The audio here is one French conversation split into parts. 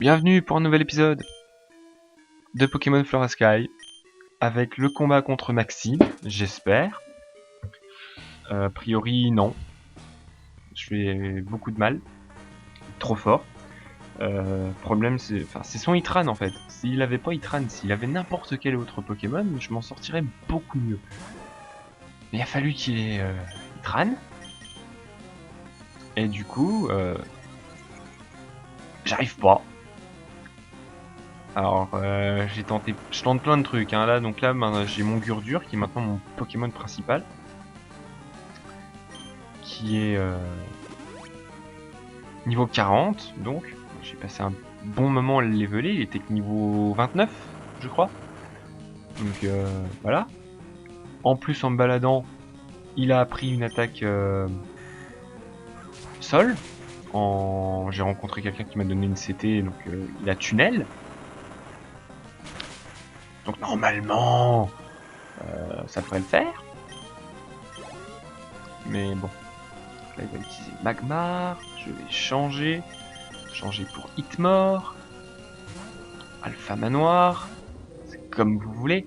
Bienvenue pour un nouvel épisode de Pokémon Flora Sky avec le combat contre Maxime, j'espère. A priori, non. Je fais beaucoup de mal. Trop fort. Problème, c'est son Hitran en fait. S'il avait pas Hitran, s'il avait n'importe quel autre Pokémon, je m'en sortirais beaucoup mieux. Mais il a fallu qu'il ait Hitran. Et du coup, j'arrive pas. Alors, j'ai tenté, je tente plein de trucs, hein, là, donc là, j'ai mon Gurdurr, qui est maintenant mon Pokémon principal, qui est niveau 40, donc, j'ai passé un bon moment à le leveler, il était que niveau 29, je crois, donc voilà. En plus, en me baladant, il a appris une attaque sol, j'ai rencontré quelqu'un qui m'a donné une CT, donc il a tunnel. Donc normalement, ça devrait le faire. Mais bon. Là, il va utiliser Magmar. Je vais changer pour Hitmor. Alpha Manoir. C'est comme vous voulez.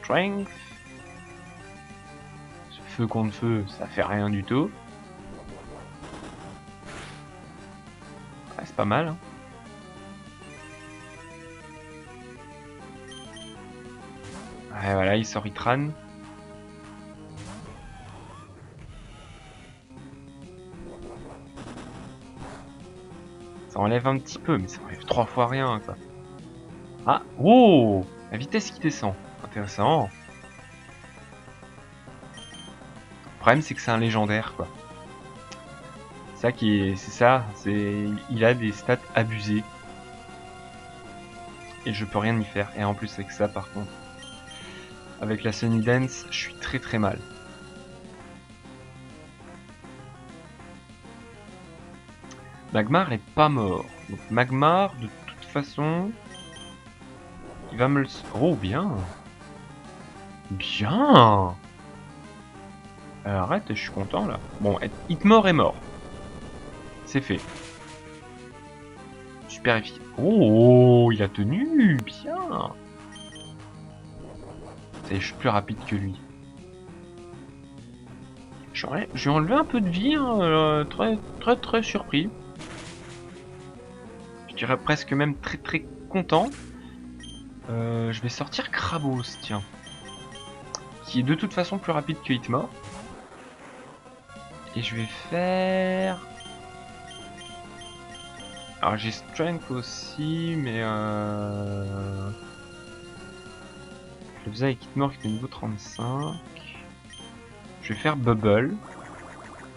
Strength. Feu contre feu, ça fait rien du tout. Ouais, c'est pas mal, hein. Ouais, voilà, il sort Hitran. Ça enlève un petit peu, mais ça enlève 3 fois rien, quoi. Ah, oh, la vitesse qui descend. Intéressant. Le problème, c'est que c'est un légendaire, quoi. C'est ça, il a des stats abusées. Et je peux rien y faire. Et en plus avec ça, par contre, avec la Sunny Dance, je suis très très mal. Magmar est pas mort. Donc Magmar, de toute façon, il va me le... Oh, bien. Bien. Arrête, je suis content là. Bon, Hitmor est mort. C'est fait. Super efficace. Oh, il a tenu. Bien. Je suis plus rapide que lui. J'ai enlevé un peu de vie, hein, très surpris. Je dirais presque même très content. Je vais sortir Krabos, tiens. Qui est de toute façon plus rapide que Hitmor. Et je vais faire... Alors j'ai Strength aussi, mais je le faisais avec Hitmor qui était niveau 35. Je vais faire Bubble.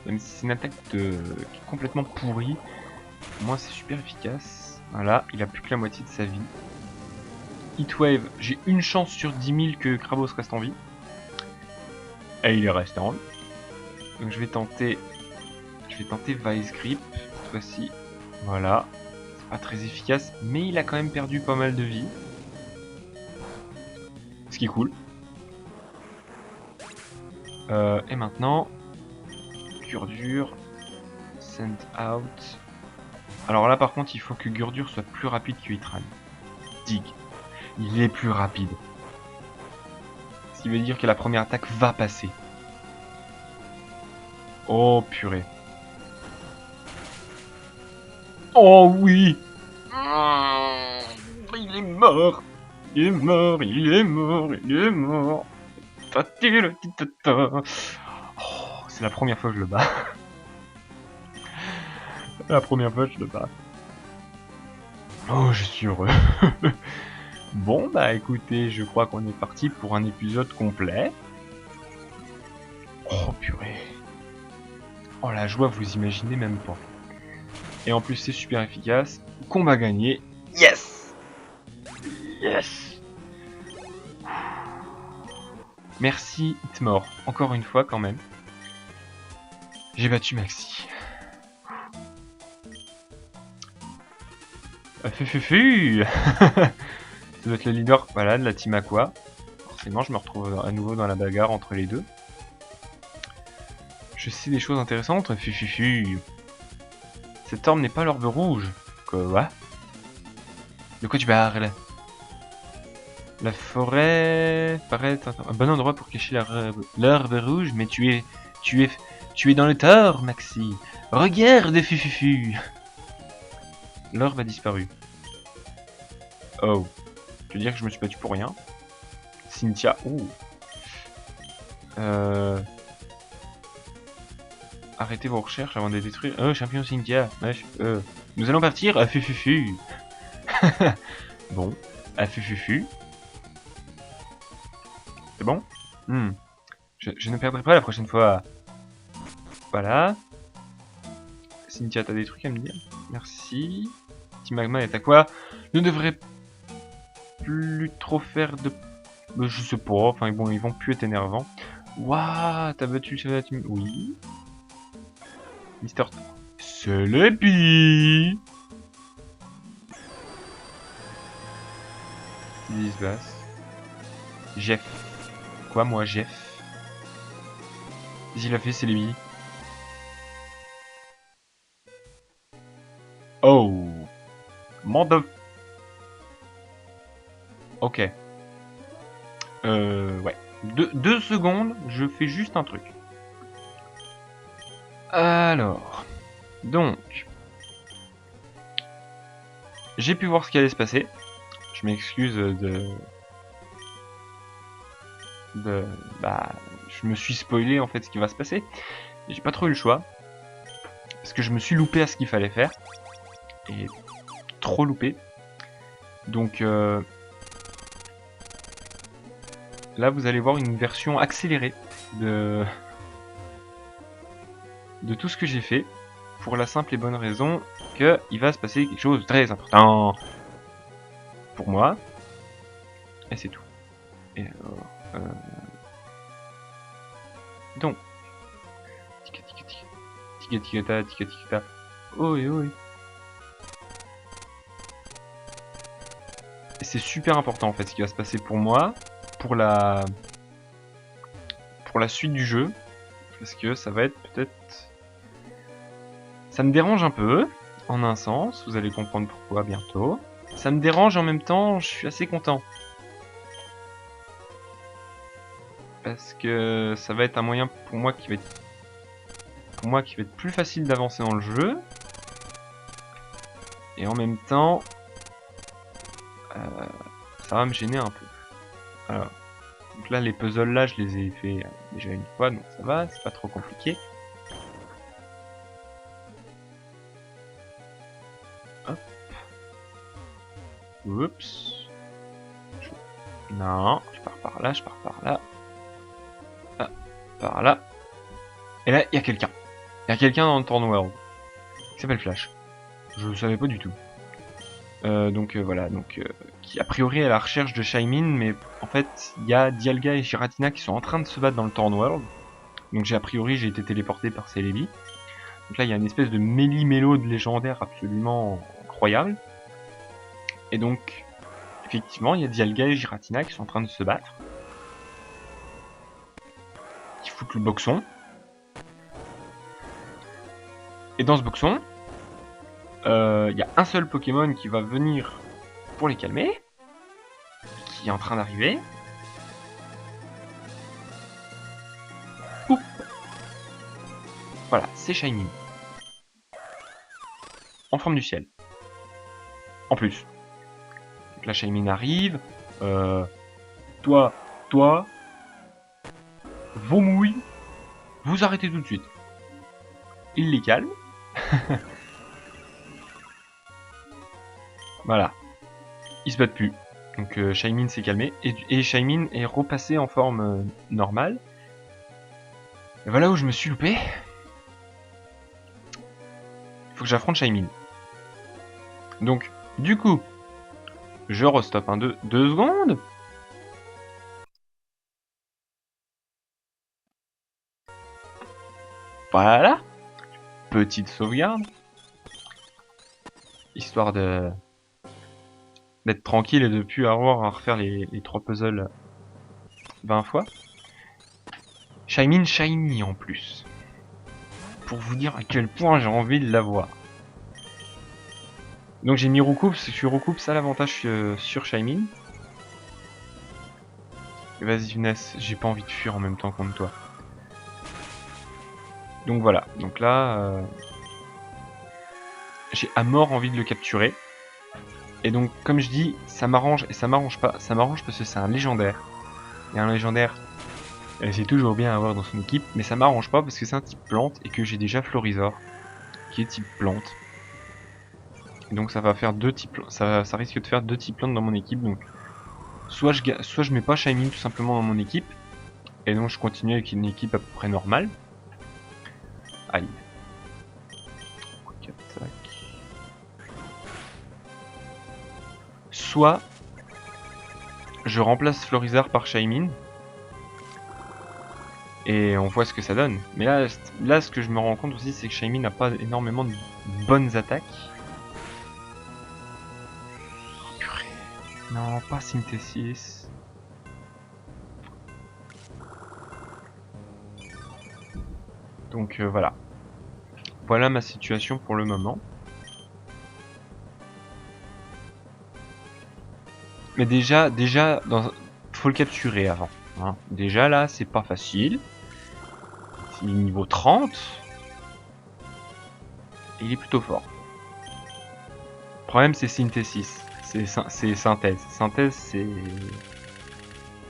Même si c'est une attaque qui est complètement pourrie. Pour moi c'est super efficace. Voilà, il a plus que la moitié de sa vie. Heatwave, j'ai une chance sur 10 000 que Krabos reste en vie. Et il est resté en vie. Donc je vais tenter Vice Grip cette fois-ci. Voilà. C'est pas très efficace, mais il a quand même perdu pas mal de vie. Ce qui est cool. Et maintenant, Gurdurr, Send Out. Alors là par contre il faut que Gurdurr soit plus rapide que Hitran. Dig. Il est plus rapide. Ce qui veut dire que la première attaque va passer. Oh purée. Oh oui. Il est mort. Il est mort, il est mort, il est mort. Oh, c'est la première fois que je le bats. La première fois que je le bats. Oh, je suis heureux. Bon, bah écoutez, je crois qu'on est parti pour un épisode complet. Oh purée. Oh la joie, vous imaginez même pas. Et en plus c'est super efficace. Combat gagné. Yes. Yes. Merci Hitmor, encore une fois quand même. J'ai battu Maxi. Fufu. Ça doit être le leader, voilà, de la team Aqua. Forcément, je me retrouve à nouveau dans la bagarre entre les deux. Je sais des choses intéressantes. Fufufu. Cette orbe n'est pas l'orbe rouge. Quoi? De quoi tu parles? La forêt paraît un bon endroit pour cacher l'herbe rouge, mais tu es dans le tort, Maxi. Regarde, Fufufu. L'orbe a disparu. Oh. Tu veux dire que je me suis battu pour rien? Cynthia. Ouh. Arrêtez vos recherches avant de les détruire. Oh, champion Cynthia. Nous allons partir à Fufufu. Bon. À Fufufu. C'est bon? Je ne perdrai pas la prochaine fois. Voilà. Cynthia, t'as des trucs à me dire? Merci. Petit magma est à quoi? Ne devrait plus trop faire de... Je sais pas, enfin bon, ils vont plus être énervants. Waouh, t'as battu le chef de la team? Oui. Mister... C'est l'épi. Il se passe. Jeff. Quoi, moi, Jeff? Qu'est-ce qu'il a fait, c'est l'épi? Oh. Mande... Ok. Ouais. Deux secondes, je fais juste un truc. Alors. Donc. J'ai pu voir ce qui allait se passer. Je m'excuse bah, je me suis spoilé en fait ce qui va se passer. J'ai pas trop eu le choix. Parce que je me suis loupé à ce qu'il fallait faire. Et trop loupé. Donc là vous allez voir une version accélérée de tout ce que j'ai fait. Pour la simple et bonne raison que il va se passer quelque chose de très important. Pour moi. Et c'est tout. Et alors... Donc. Tika tika tika. Tika tika ta, tika tika ta. Oi oi. Et c'est super important en fait ce qui va se passer pour moi. Pour la suite du jeu. Parce que ça va être peut-être... Ça me dérange un peu. En un sens. Vous allez comprendre pourquoi bientôt. Ça me dérange en même temps, je suis assez content. Parce que ça va être un moyen pour moi qui va être plus facile d'avancer dans le jeu. Et en même temps, ça va me gêner un peu. Alors, donc là les puzzles là je les ai fait déjà une fois, donc ça va, c'est pas trop compliqué. Hop. Oups. Non, je pars par là, je pars par là. Ah, par là. Et là, il y a quelqu'un. Il y a quelqu'un dans le Torn World. Qui s'appelle Flash. Je savais pas du tout. Voilà, qui a priori est à la recherche de Shaymin, mais en fait, il y a Dialga et Giratina qui sont en train de se battre dans le Torn World. Donc a priori, j'ai été téléporté par Celebi. Donc là, il y a une espèce de méli-mélo de légendaire absolument incroyable. Et donc, effectivement, il y a Dialga et Giratina qui sont en train de se battre. Qui foutent le boxon. Et dans ce boxon, il y a un seul Pokémon qui va venir pour les calmer. Qui est en train d'arriver. Voilà, c'est Shaymin. En forme du ciel. En plus. Donc la Shaymin arrive. Toi, vos mouilles, vous arrêtez tout de suite. Il les calme. Voilà. Ils se battent plus. Donc Shaymin s'est calmé. Et Shaymin est repassé en forme normale. Et voilà où je me suis loupé. Il faut que j'affronte Shaymin. Donc, du coup, je restoppe un 2 secondes. Voilà. Petite sauvegarde. Histoire d'être tranquille et de plus avoir à refaire les 3 puzzles 20 fois. Shaymin shiny en plus. pour vous dire à quel point j'ai envie de l'avoir. Donc j'ai mis recoupe, parce que je suis recoupe, ça l'avantage sur Shaymin. Vas-y Ness, j'ai pas envie de fuir en même temps contre toi. Donc voilà, donc là, j'ai à mort envie de le capturer. Et donc comme je dis, ça m'arrange et ça m'arrange pas. Ça m'arrange parce que c'est un légendaire. Et un légendaire, c'est toujours bien à avoir dans son équipe, mais ça m'arrange pas parce que c'est un type plante et que j'ai déjà Florizor, qui est type plante. Et donc ça va faire deux types, ça risque de faire deux types plantes dans mon équipe, donc soit je mets pas Shaymin tout simplement dans mon équipe, et donc je continue avec une équipe à peu près normale. Aïe. Quick attack. Soit je remplace Florizard par Shaymin, et on voit ce que ça donne. Mais là ce que je me rends compte aussi, c'est que Shaymin n'a pas énormément de bonnes attaques. Oh, purée. Non, pas Synthesis. Donc voilà. Voilà ma situation pour le moment. Mais déjà, faut le capturer avant. Hein. Déjà là, c'est pas facile. Il est niveau 30. Et il est plutôt fort. Le problème, c'est Synthesis. C'est synthèse. Synthèse, c'est...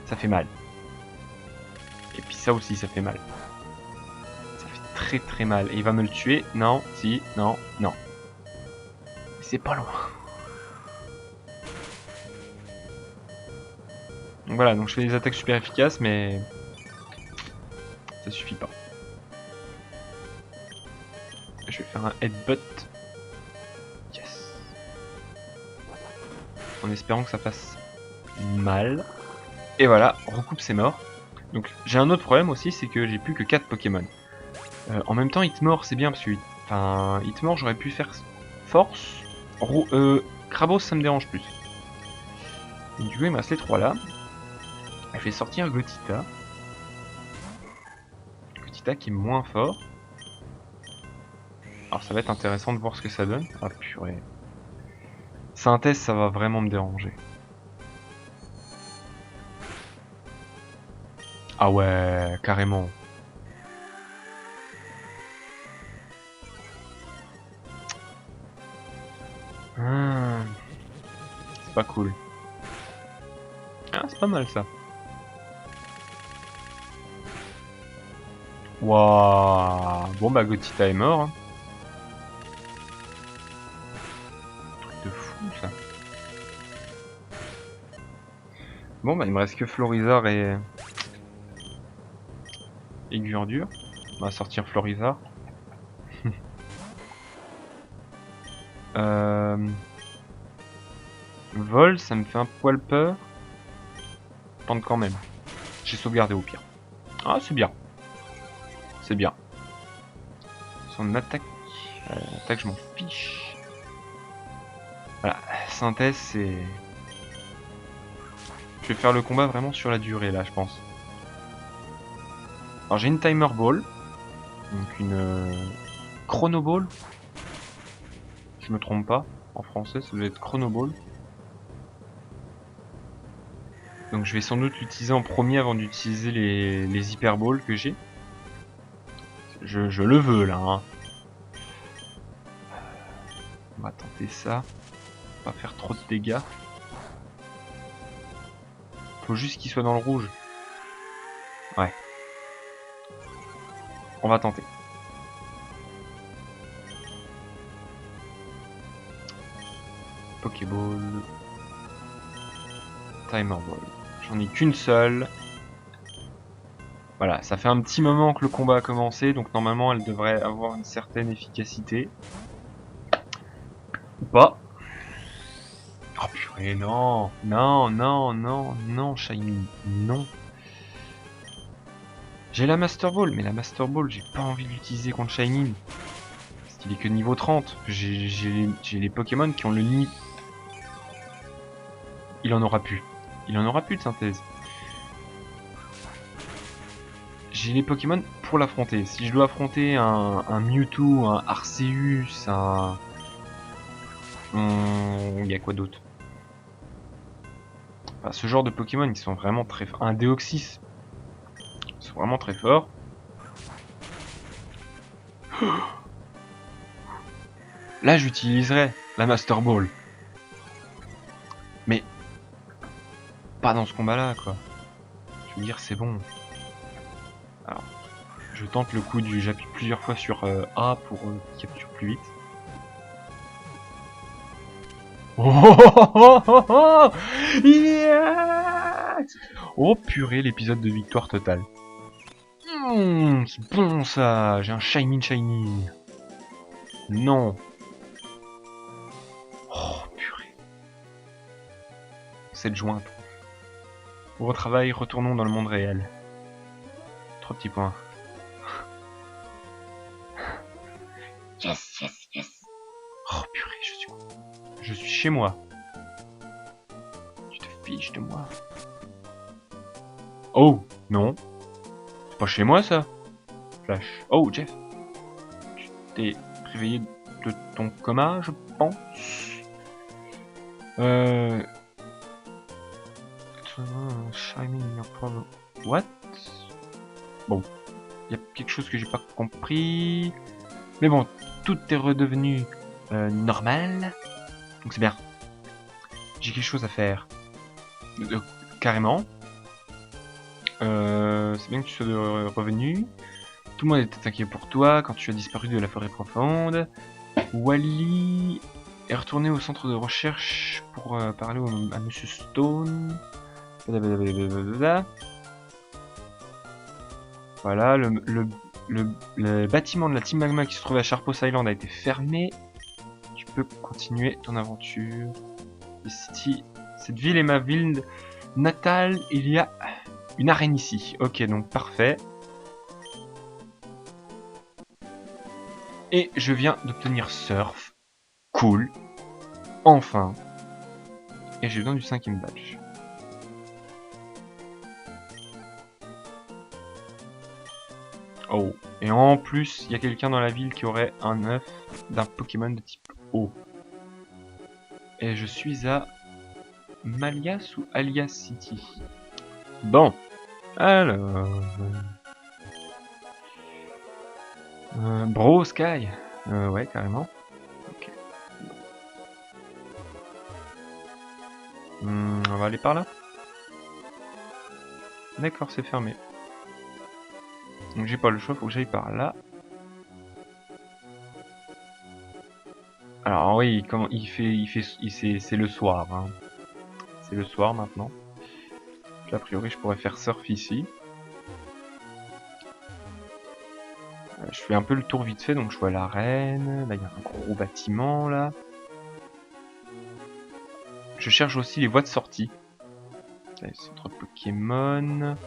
ça fait mal. Et puis ça aussi, ça fait mal. Ça fait très très mal. Et il va me le tuer. Non, si, non, non. C'est pas loin. Donc voilà, donc je fais des attaques super efficaces, mais ça suffit pas. Je vais faire un headbutt. Yes. En espérant que ça fasse mal. Et voilà, recoupe c'est mort. Donc j'ai un autre problème aussi, c'est que j'ai plus que 4 Pokémon. En même temps, Hitmore c'est bien parce que... Enfin, Hitmore j'aurais pu faire Force. Krabos ça me dérange plus. Donc du coup il me reste les 3 là. Je vais sortir Gotita. Gotita qui est moins fort. Alors ça va être intéressant de voir ce que ça donne. Ah purée. Synthèse ça va vraiment me déranger. Ah ouais, carrément. C'est pas cool. Ah, c'est pas mal ça. Waouh. Bon bah Gotita est mort. Hein. Truc de fou ça. Bon bah il me reste que Florizard et Gurdure. On va sortir Florizard. Vol, ça me fait un poil peur. Tente quand même. J'ai sauvegardé au pire. Ah c'est bien. C'est bien. Son attaque. Attaque je m'en fiche. Voilà. Synthèse c'est... Je vais faire le combat vraiment sur la durée là je pense. Alors j'ai une Timer Ball. Donc une Chrono Ball. Je me trompe pas. En français ça doit être Chrono Ball. Donc je vais sans doute l'utiliser en premier avant d'utiliser les Hyper Balls que j'ai. Je le veux là. Hein. On va tenter ça. Pas faire trop de dégâts. Faut juste qu'il soit dans le rouge. Ouais. On va tenter. Pokéball. Timer Ball. J'en ai qu'une seule. Voilà, ça fait un petit moment que le combat a commencé, donc normalement elle devrait avoir une certaine efficacité. Ou pas. Oh purée, non. Non, non, non, non, Shaymin. Non. J'ai la Master Ball, mais la Master Ball, j'ai pas envie de l'utiliser contre Shaymin. Parce qu'il est que niveau 30. J'ai les Pokémon qui ont le niveau... Il en aura plus. Il en aura plus de synthèse. j'ai les Pokémon pour l'affronter. Si je dois affronter un Mewtwo, un Arceus, il y a quoi d'autre? Enfin, ce genre de Pokémon, ils sont vraiment très forts. Un Deoxys, ils sont vraiment très forts. Là, j'utiliserai la Master Ball. Mais pas dans ce combat-là, quoi. Je veux dire, c'est bon. Alors, je tente le coup du... J'appuie plusieurs fois sur A pour capture plus vite. Oh, yes. Oh purée, l'épisode de victoire totale. C'est bon ça. J'ai un shiny. Non. Oh purée. Cette jointe. Au retravail, retournons dans le monde réel. 3 petits points. Yes. Oh purée, je suis chez moi. Tu te fiches de moi. Oh, non. C'est pas chez moi ça. Flash. Oh, Jeff. Tu t'es réveillé de ton coma, je pense. What? Bon. Il y a quelque chose que j'ai pas compris. Mais bon, tout est redevenu normal. Donc c'est bien. J'ai quelque chose à faire. Carrément. C'est bien que tu sois revenu. Tout le monde était inquiet pour toi quand tu as disparu de la forêt profonde. Wally est retourné au centre de recherche pour parler à Monsieur Stone. Voilà, le bâtiment de la Team Magma qui se trouvait à Sharpos Island a été fermé. Tu peux continuer ton aventure. Ici, cette ville est ma ville natale. Il y a une arène ici. Ok, donc parfait. Et je viens d'obtenir Surf. Cool. Enfin. Et j'ai besoin du 5e badge. Oh. Et en plus, il y a quelqu'un dans la ville qui aurait un œuf d'un Pokémon de type eau. Et je suis à Malias ou Alias City. Bon. Alors... Bro Sky. Ouais, carrément. Ok. On va aller par là. D'accord, c'est fermé. Donc j'ai pas le choix, faut que j'aille par là. Alors oui, comment c'est le soir. Hein. C'est le soir maintenant. Donc, a priori, je pourrais faire surf ici. Je fais un peu le tour vite fait, donc je vois l'arène. Là, il y a un gros bâtiment là. Je cherche aussi les voies de sortie. Là, centre Pokémon.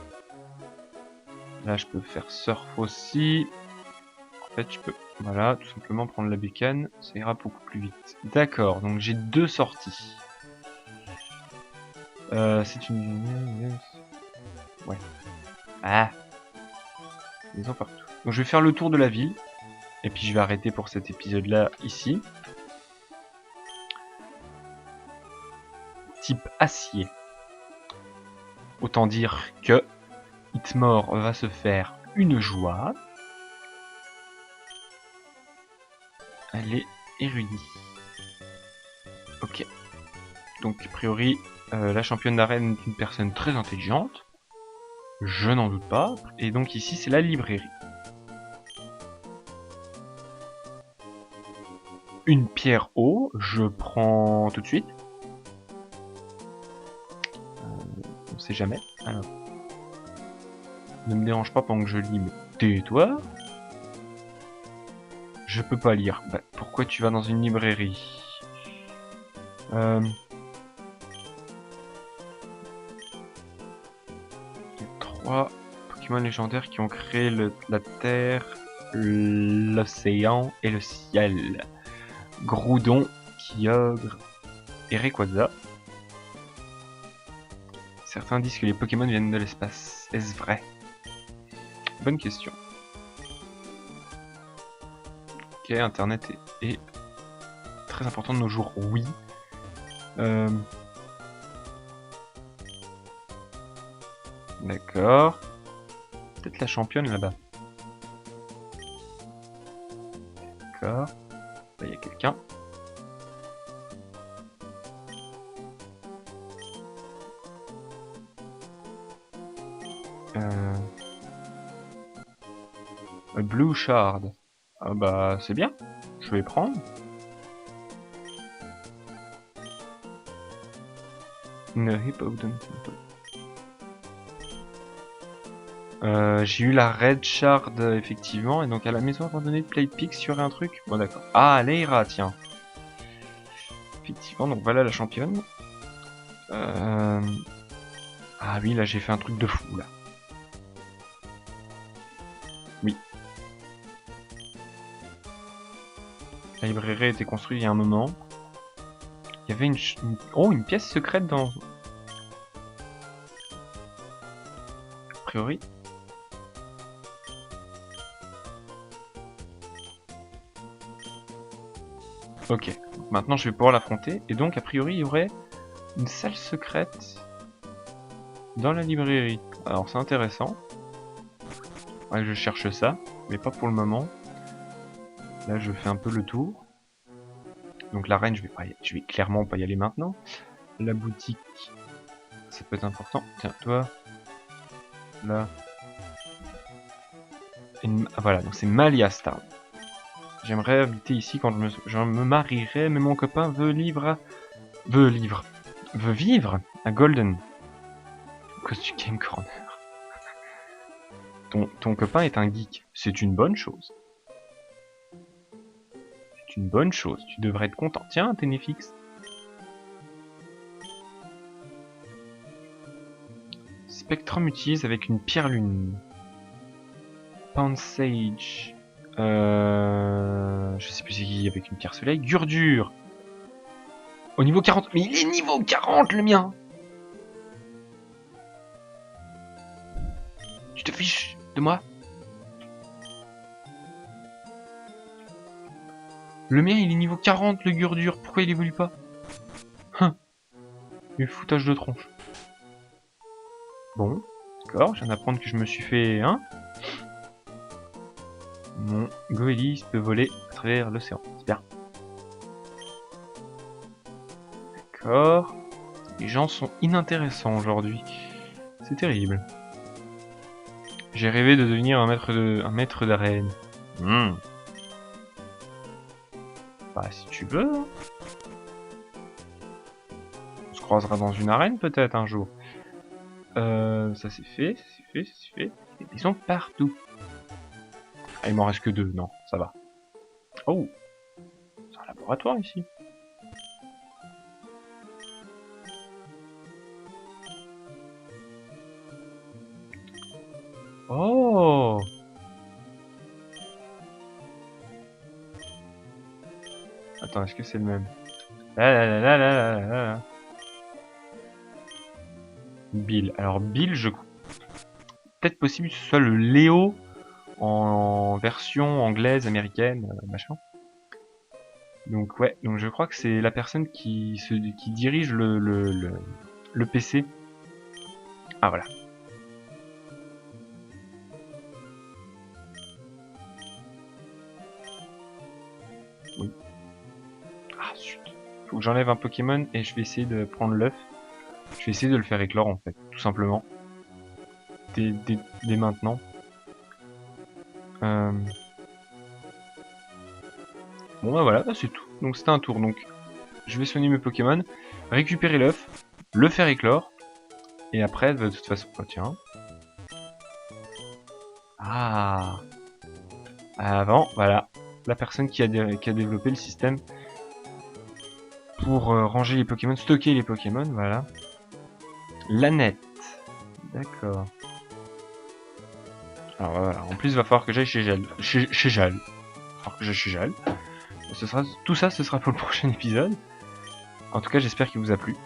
Là, je peux faire surf aussi. En fait, je peux, voilà, tout simplement prendre la bécane. Ça ira beaucoup plus vite. D'accord, donc j'ai 2 sorties. C'est une... Ouais. Ah. Ils ont partout. Donc je vais faire le tour de la ville. Et puis je vais arrêter pour cet épisode-là ici. Type acier. Autant dire que Hitmore va se faire une joie. Elle est érudite. Ok. Donc a priori, la championne d'arène est une personne très intelligente. Je n'en doute pas. Et donc ici c'est la librairie. Une pierre eau, je prends tout de suite. On sait jamais. Alors. Ne me dérange pas pendant que je lis, mais tais-toi. Je peux pas lire. Bah, pourquoi tu vas dans une librairie? 3 Pokémon légendaires qui ont créé la Terre, l'océan et le ciel. Groudon, Kyogre et Rayquaza. Certains disent que les Pokémon viennent de l'espace. Est-ce vrai? Bonne question. Ok, internet est très important de nos jours, oui. D'accord. Peut-être la championne là-bas. D'accord. Là, il y a quelqu'un. A Blue Shard. Ah bah c'est bien. Je vais prendre. Une Hippodon Temple. J'ai eu la Red Shard effectivement, et donc à la maison abandonnée de Plate Peaks, il y aurait un truc. Bon d'accord. Ah, Leira, tiens. Effectivement, donc voilà la championne. Ah oui, là j'ai fait un truc de fou là. Oui. La librairie a été construite il y a un moment. Il y avait une pièce secrète dans... A priori. Ok, donc maintenant je vais pouvoir l'affronter. Et donc a priori il y aurait une salle secrète dans la librairie. Alors c'est intéressant. Ouais, je cherche ça, mais pas pour le moment. Là je fais un peu le tour. Donc l'arène, je vais clairement pas y aller maintenant. La boutique, ça peut être important. Tiens, toi, là. Ah, voilà, donc c'est Malias Town. J'aimerais habiter ici quand je me marierai, mais mon copain veut vivre à Golden. À cause du Game Corner. Ton copain est un geek. C'est une bonne chose. C'est une bonne chose. Tu devrais être content. Tiens, Ténéfix. Spectrum utilise avec une pierre lune. Pound Sage. Je sais plus c'est qui avec une pierre soleil. Gurdure. Au niveau 40. Mais il est niveau 40 le mien. Tu te fiches de moi? Le mien il est niveau 40 le Gurdure. Pourquoi il évolue pas? Du foutage de tronche. Bon, d'accord, je viens d'apprendre que je me suis fait un. Mon Goélis peut voler à travers l'océan. C'est bien. D'accord. Les gens sont inintéressants aujourd'hui. C'est terrible. J'ai rêvé de devenir un maître d'arène. Bah si tu veux. Hein. On se croisera dans une arène peut-être un jour. Ça c'est fait, ça c'est fait. Ils sont partout. Ah, il m'en reste que 2, non, ça va. Oh, c'est un laboratoire ici. Oh. Attends, est-ce que c'est le même? Bill. Alors Bill, peut-être possible que ce soit le Léo en version anglaise, américaine, machin. Donc ouais, donc je crois que c'est la personne qui dirige le PC. Ah voilà. Oui. Ah zut. Faut que j'enlève un Pokémon et je vais essayer de prendre l'œuf. Je vais essayer de le faire éclore en fait, tout simplement. Dès maintenant. Bon bah voilà, c'est tout. Donc c'était un tour. Donc je vais soigner mes Pokémon, récupérer l'œuf, le faire éclore. Et après, de toute façon... Oh tiens. Ah. Avant, voilà. La personne qui a développé le système pour ranger les Pokémon, stocker les Pokémon, voilà. L'Annette. D'accord. Alors voilà, en plus il va falloir que j'aille chez Jal. Chez Jal. Il va falloir que j'aille chez Jal. Tout ça, ce sera pour le prochain épisode. En tout cas, j'espère qu'il vous a plu.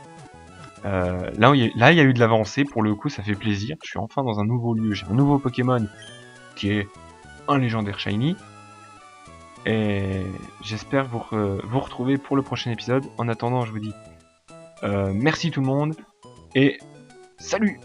Là, il y a eu de l'avancée, pour le coup, ça fait plaisir. Je suis enfin dans un nouveau lieu, j'ai un nouveau Pokémon qui est un légendaire shiny. Et j'espère vous retrouver pour le prochain épisode. En attendant, je vous dis merci tout le monde et salut!